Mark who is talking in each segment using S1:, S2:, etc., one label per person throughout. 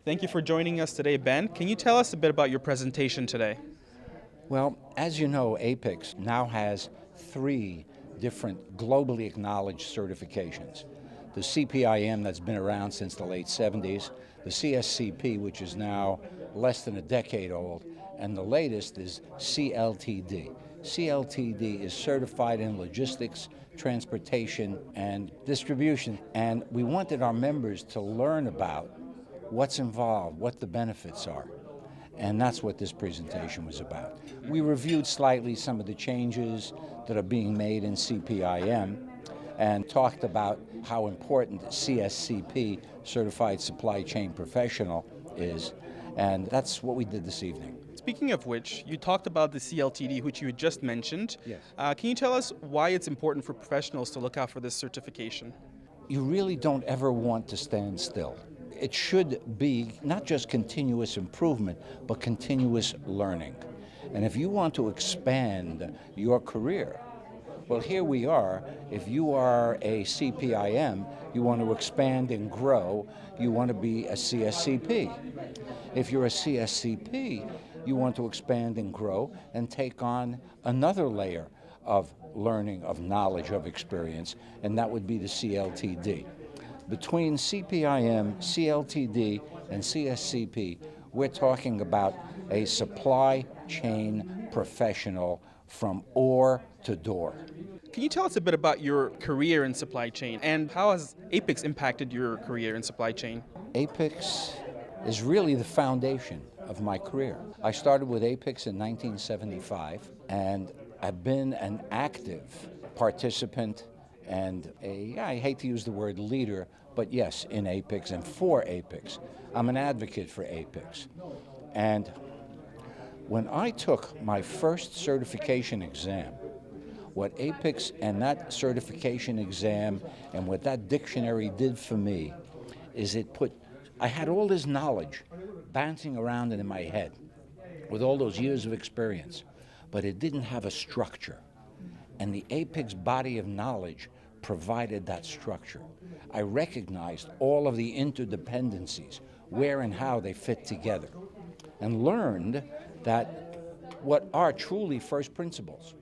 S1: Thank you for joining us today, Ben. Can you tell us a bit about your presentation today?
S2: Well, as you know, APICS now has 3 different globally acknowledged certifications. The CPIM, that's been around since the late 70s, the CSCP, which is now less than a decade old, and the latest is CLTD. CLTD is certified in logistics, transportation, and distribution. And we wanted our members to learn about what's involved, what the benefits are. And that's what this presentation was about. We reviewed slightly some of the changes that are being made in CPIM and talked about how important CSCP, Certified Supply Chain Professional, is. And that's what we did this evening.
S1: Speaking of which, you talked about the CLTD, which you had just mentioned.
S2: Yes.
S1: Can you tell us why it's important for professionals to look out for this certification?
S2: You really don't ever want to stand still. It should be not just continuous improvement, but continuous learning. And if you want to expand your career, well, here we are. If you are a CPIM, you want to expand and grow, you want to be a CSCP. If you're a CSCP, you want to expand and grow and take on another layer of learning, of knowledge, of experience, and that would be the CLTD. Between CPIM, CLTD, and CSCP, we're talking about a supply chain professional from ore to door.
S1: Can you tell us a bit about your career in supply chain and how has APICS impacted your career in supply chain?
S2: APICS is really the foundation of my career. I started with APICS in 1975, and I've been an active participant and I hate to use the word leader, but yes, in APICS and for APICS. I'm an advocate for APICS. And when I took my first certification exam, what APICS and that certification exam and what that dictionary did for me is I had all this knowledge bouncing around in my head with all those years of experience, but it didn't have a structure. And the APICS body of knowledge provided that structure. I recognized all of the interdependencies, where and how they fit together, and learned that what are truly first principles.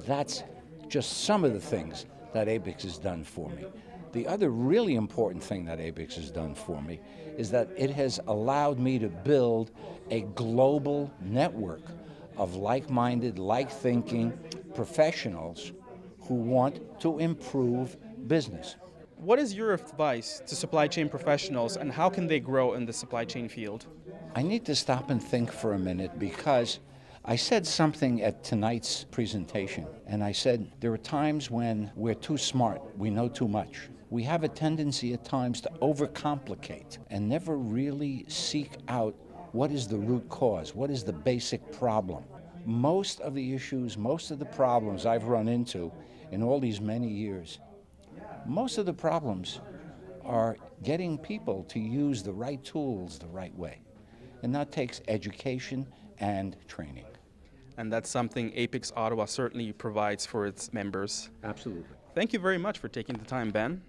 S2: That's just some of the things that APICS has done for me. The other really important thing that APICS has done for me is that it has allowed me to build a global network of like-minded, like-thinking professionals who want to improve business.
S1: What is your advice to supply chain professionals and how can they grow in the supply chain field?
S2: I need to stop and think for a minute because I said something at tonight's presentation, and I said there are times when we're too smart, we know too much. We have a tendency at times to overcomplicate and never really seek out what is the root cause, what is the basic problem. Most of the issues, most of the problems I've run into in all these many years, most of the problems are getting people to use the right tools the right way. And that takes education and training.
S1: And that's something APICS Ottawa certainly provides for its members.
S2: Absolutely.
S1: Thank you very much for taking the time, Ben.